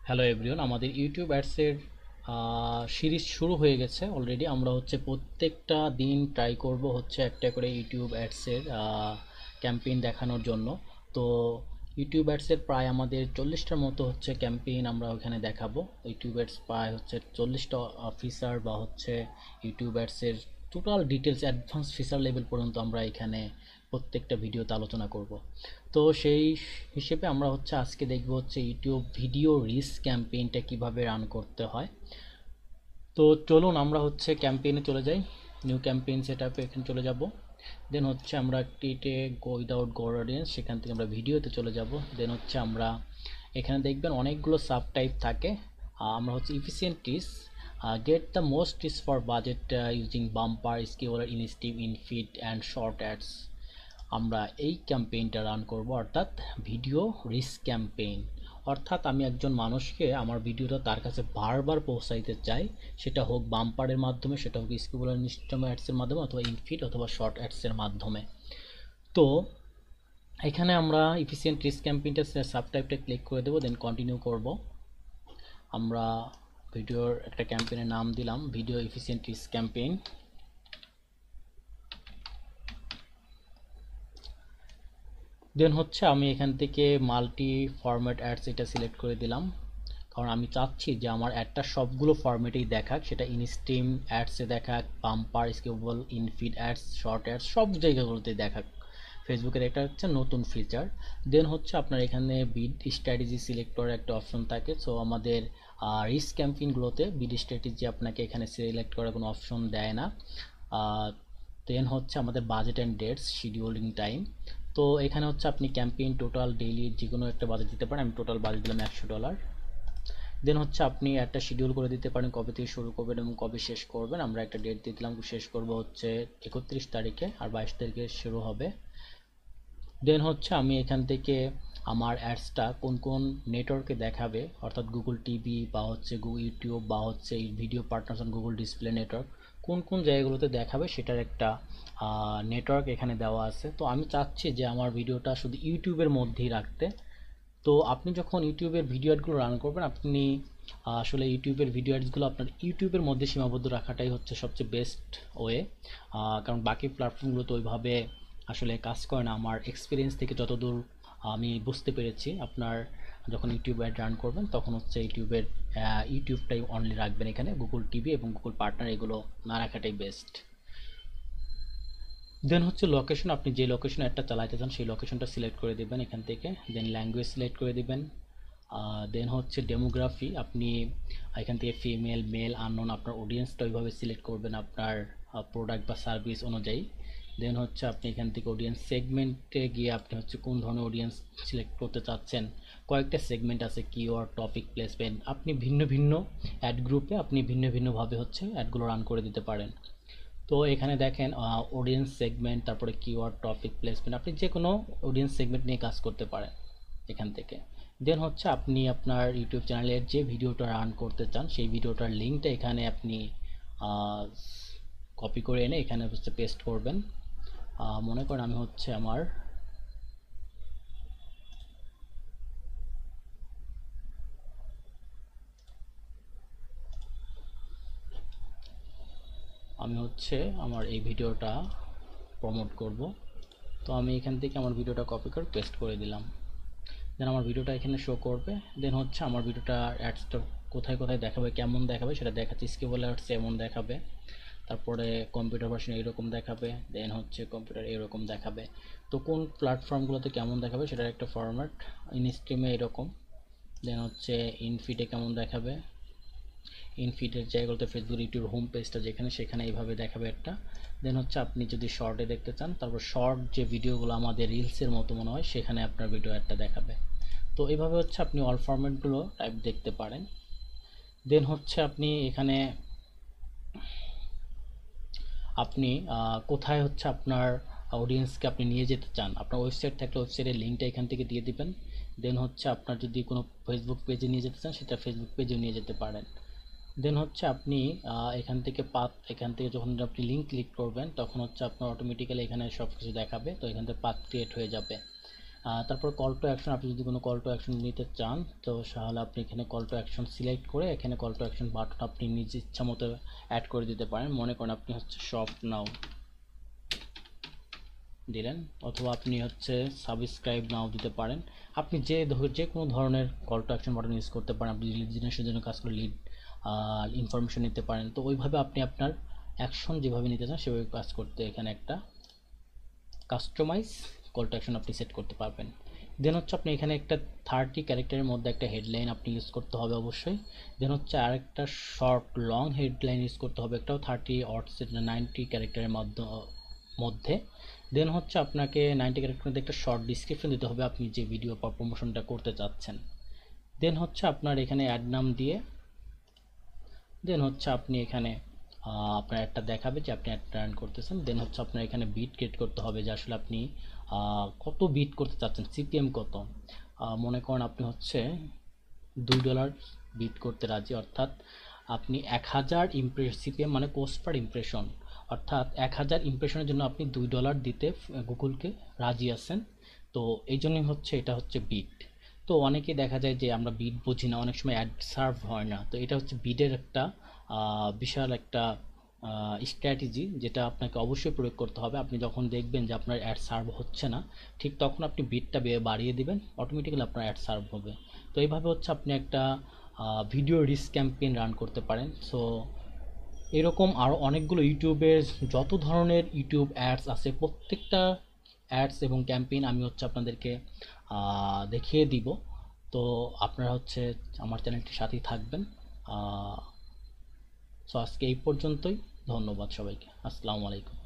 Hello everyone, আমাদের YouTube অ্যাডসের series শুরু হয়ে গেছে অলরেডি। আমরা হচ্ছে প্রত্যেকটা দিন ট্রাই করব হচ্ছে একটা করে ইউটিউব অ্যাডসের ক্যাম্পেইন দেখানোর জন্য। তো ইউটিউব অ্যাডসের প্রায় আমাদের 40টার মতো হচ্ছে ক্যাম্পেইন আমরা ওখানে দেখাবো। ইউটিউব অ্যাডস প্রায় হচ্ছে 40টা ফিচার বা হচ্ছে ইউটিউব অ্যাডসের total details advance feature level পর্যন্ত আমরা এখানে প্রত্যেকটা ভিডিওতে আলোচনা করব। তো সেই হিসেবে আমরা হচ্ছে আজকে দেখব হচ্ছে ইউটিউব ভিডিও রিচ ক্যাম্পেইনটা কিভাবে রান করতে হয়। তো চলুন আমরা হচ্ছে ক্যাম্পেইনে চলে যাই। নিউ ক্যাম্পেইন সেট আপে এখানে চলে যাব। দেন হচ্ছে আমরা টিটে গো উইদাউট গো অডিয়েন্স, সেখান থেকে আমরা ভিডিওতে চলে যাব। দেন হচ্ছে আমরা এখানে দেখবেন অনেকগুলো সাব টাইপ থাকে। আমরা হচ্ছে ইফিসিয়েন্ট টিস, গেট দ্য মোস্ট টিস for budget using bumper skippable instream infeed and short ads. আমরা এই ক্যাম্পেইনটা রান করব, অর্থাৎ ভিডিও রিচ ক্যাম্পেইন। অর্থাৎ আমি একজন মানুষকে আমার ভিডিওটা তার কাছে বারবার পৌঁছাইতে চাই, সেটা হোক বাম্পারের মাধ্যমে, সেটা হোক স্কিউলার ইনস্টিভ অ্যাডসের মাধ্যমে, অথবা ইনফিট অথবা শর্ট অ্যাডসের মাধ্যমে। তো এখানে আমরা ইফিসিয়েন্ট রিচ ক্যাম্পেইনটা সাবটাইপটা ক্লিক করে দেবো, দেন কন্টিনিউ করব। আমরা ভিডিওর একটা ক্যাম্পেইনের নাম দিলাম ভিডিও এফিসিয়েন্ট রিচ ক্যাম্পেইন। দেন হচ্ছে আমি এখান থেকে মাল্টি ফরম্যাট অ্যাডস এটা সিলেক্ট করে দিলাম, কারণ আমি চাচ্ছি যে আমার অ্যাডটা সবগুলো ফরম্যাটেই দেখাক, সেটা ইনস্ট্রিম অ্যাডসে দেখাক, bumper skippable infeed ads short ads সব জায়গাগুলোতে দেখাক। ফেসবুকের এটা হচ্ছে নতুন ফিচার। দেন হচ্ছে আপনার এখানে বিড স্ট্র্যাটেজি সিলেক্ট করার একটা অপশন থাকে। সো আমাদের রিস্ক ক্যাম্পেইনগুলোতে বিড স্ট্র্যাটেজি আপনাকে এখানে সিলেক্ট করার কোনো অপশন দেয় না। দেন হচ্ছে আমাদের budget and dates scheduling time. তো এখানে হচ্ছে আপনি ক্যাম্পেইন টোটাল ডেইলি যে কোনো একটা বাজেট দিতে পারেন। আমি টোটাল বাজেট দিলাম $100। দেন হচ্ছে আপনি একটা শিডিউল করে দিতে পারেন কবে থেকে শুরু করবেন এবং কবে শেষ করবেন। আমরা একটা ডেট দিয়ে দিলাম, শেষ করব হচ্ছে 31 তারিখে আর 22 তারিখে শুরু হবে। দেন হচ্ছে আমি এখান থেকে আমার অ্যাডসটা কোন কোন নেটওয়ার্কে দেখাবে, অর্থাৎ গুগল টিভি বা হচ্ছে গুগল ইউটিউব বা হচ্ছে video partners on Google display network, কোন কোন জায়গাগুলোতে দেখাবে সেটার একটা নেটওয়ার্ক এখানে দেওয়া আছে। তো আমি চাচ্ছি যে আমার ভিডিওটা শুধু ইউটিউবের মধ্যেই রাখতে। তো আপনি যখন ইউটিউবের ভিডিও অ্যাডগুলো রান করবেন, আপনি আসলে ইউটিউবের ভিডিও অ্যাডসগুলো আপনার ইউটিউবের মধ্যে সীমাবদ্ধ রাখাটাই হচ্ছে সবচেয়ে বেস্ট ওয়ে। কারণ বাকি প্ল্যাটফর্মগুলো তো ওইভাবে আসলে কাজ করে না। আমার এক্সপিরিয়েন্স থেকে যতদূর আমি বুঝতে পেরেছি, আপনার যখন ইউটিউব অ্যাড রান করবেন তখন হচ্ছে ইউটিউবটাই অনলি রাখবেন, এখানে গুগল টিভি এবং গুগল পার্টনার এগুলো না রাখাটাই বেস্ট। দেন হচ্ছে লোকেশন, আপনি যে লোকেশনে একটা চালাইতে চান সেই লোকেশনটা সিলেক্ট করে দেবেন এখান থেকে। দেন ল্যাঙ্গুয়েজ সিলেক্ট করে দিবেন। দেন হচ্ছে ডেমোগ্রাফি, আপনি এখান থেকে ফিমেল মেল আননোন আপনার অডিয়েন্সটা ওইভাবে সিলেক্ট করবেন আপনার প্রোডাক্ট বা সার্ভিস অনুযায়ী। দেন হচ্ছে আপনি এখান থেকে অডিয়েন্স সেগমেন্টে গিয়ে আপনি হচ্ছে কোন ধরনের অডিয়েন্স সিলেক্ট করতে চাচ্ছেন। কয়েকটা সেগমেন্ট আছে, কিওয়ার্ড, টপিক, প্লেসমেন্ট। আপনি ভিন্ন ভিন্ন অ্যাড গ্রুপে আপনি ভিন্ন ভিন্নভাবে হচ্ছে অ্যাডগুলো রান করে দিতে পারেন। তো এখানে দেখেন অডিয়েন্স সেগমেন্ট, তারপরে কিওয়ার্ড, টপিক, প্লেসমেন্ট, আপনি যে কোনো অডিয়েন্স সেগমেন্ট নিয়ে কাজ করতে পারেন এখান থেকে। দেন হচ্ছে আপনি আপনার ইউটিউব চ্যানেলের যে ভিডিওটা রান করতে চান সেই ভিডিওটার লিঙ্কটা এখানে আপনি কপি করে এনে এখানে হচ্ছে পেস্ট করবেন। মনে করেন আমি হচ্ছে আমার এই ভিডিওটা প্রমোট করব। তো আমি এখান থেকে আমার ভিডিওটা কপি করে পেস্ট করে দিলাম। দেন আমার ভিডিওটা এখানে শো করবে। দেন হচ্ছে আমার ভিডিওটা অ্যাডসটা কোথায় কোথায় দেখাবে, কেমন দেখাবে সেটা দেখাচ্ছে। স্কেবল অ্যাডস এমন দেখাবে, তারপরে কম্পিউটার ভার্সন এরকম দেখাবে, দেন হচ্ছে কম্পিউটার এরকম দেখাবে। তো কোন প্ল্যাটফর্মগুলোতে কেমন দেখাবে সেটার একটা ফরম্যাট। ইনস্ট্রিমে এরকম, দেন হচ্ছে ইনফিডে কেমন দেখাবে, ইনফিডের জায়গাগুলোতে ফেসবুক ইউটিউব হোম পেজটা যেখানে সেখানে এইভাবে দেখাবে একটা। দেন হচ্ছে আপনি যদি শর্টে দেখতে চান, তারপর শর্ট যে ভিডিওগুলো আমাদের রিলসের মতো মনে হয় সেখানে আপনার ভিডিও একটা দেখাবে। তো এইভাবে হচ্ছে আপনি অল ফরম্যাটগুলো টাইপ দেখতে পারেন। দেন হচ্ছে আপনি এখানে আপনি কোথায় হচ্ছে আপনার অডিয়েন্সকে আপনি নিয়ে যেতে চান, আপনার ওয়েবসাইট থাকলে ওয়েবসাইটের লিঙ্কটা এখান থেকে দিয়ে দিবেন। দেন হচ্ছে আপনার যদি কোনো ফেসবুক পেজে নিয়ে যেতে চান সেটা ফেসবুক পেজেও নিয়ে যেতে পারেন। দেন হচ্ছে আপনি এখান থেকে যখন আপনি লিঙ্ক ক্লিক করবেন তখন হচ্ছে আপনার অটোমেটিক্যালি এখানে সব কিছু দেখাবে। তো এখান থেকে পাথ ক্রিয়েট হয়ে যাবে। তারপর কল টু অ্যাকশন, আপনি যদি কোনো কল টু অ্যাকশন নিতে চান তো তাহলে আপনি এখানে কল টু অ্যাকশন সিলেক্ট করে এখানে কল টু অ্যাকশন বাটন আপনি নিজ ইচ্ছা মতো অ্যাড করে দিতে পারেন। মনে করেন আপনি হচ্ছে শপ নাও দিলেন, অথবা আপনি হচ্ছে সাবস্ক্রাইব নাও দিতে পারেন। আপনি যে কোনো ধরনের call to action button use করতে পারেন। আপনি লিড জেনারেশনের জন্য কাজ করে লিড ইনফরমেশন নিতে পারেন। তো ওইভাবে আপনি আপনার অ্যাকশন যেভাবে নিতে চান সেভাবে কাজ করতে এখানে একটা কাস্টমাইজ কল টু অ্যাকশন আপনি সেট করতে পারবেন। দেন হচ্ছে আপনি এখানে একটা 30 ক্যারেক্টারের মধ্যে একটা হেডলাইন আপনি ইউজ করতে হবে অবশ্যই। দেন হচ্ছে আরেকটা শর্ট লং হেডলাইন ইউজ করতে হবে, একটাও 30 অর 90 ক্যারেক্টারের মধ্যে। দেন হচ্ছে আপনাকে 90 ক্যারেক্টারের মধ্যে একটা শর্ট ডিসক্রিপশন দিতে হবে আপনি যে ভিডিও বা প্রমোশনটা করতে চাচ্ছেন। দেন হচ্ছে আপনার এখানে অ্যাড নাম দিয়ে দেন হচ্ছে আপনি এখানে আপনার একটা দেখাবে যে আপনি একটা রান করতেছেন। দেন হচ্ছে আপনার এখানে বিট ক্রিয়েট করতে হবে যে আসলে আপনি কত বিট করতে চাচ্ছেন, সিপিএম কত। মনে করেন আপনি হচ্ছে $2 বিট করতে রাজি, অর্থাৎ আপনি 1000 সিপিএম মানে কোস্ট পার ইমপ্রেশন, অর্থাৎ 1000 ইমপ্রেশনের জন্য আপনি $2 দিতে গুগলকে রাজি আছেন। তো এই জন্যই হচ্ছে এটা হচ্ছে বিট। তো অনেকেই দেখা যায় যে আমরা বিট বুঝি না, অনেক সময় অ্যাড সার্ভ হয় না। তো এটা হচ্ছে বিটের একটা বিশাল একটা স্ট্র্যাটেজি যেটা আপনাকে অবশ্যই প্রয়োগ করতে হবে। আপনি যখন দেখবেন যে আপনার অ্যাড সার্ভ হচ্ছে না, ঠিক তখন আপনি বিটটা বাড়িয়ে দিবেন, অটোমেটিক্যালি আপনার অ্যাড সার্ভ হবে। তো এইভাবে হচ্ছে আপনি একটা ভিডিও রিচ ক্যাম্পেইন রান করতে পারেন। সো এরকম আরও অনেকগুলো ইউটিউবের যত ধরনের ইউটিউব অ্যাডস আছে প্রত্যেকটা অ্যাডস এবং ক্যাম্পেইন আমি হচ্ছে আপনাদেরকে দেখিয়ে দিব। তো আপনারা হচ্ছে আমার চ্যানেলটির সাথেই থাকবেন। সো আজকে এই পর্যন্তই। ধন্যবাদ সবাইকে। আসসালামু আলাইকুম।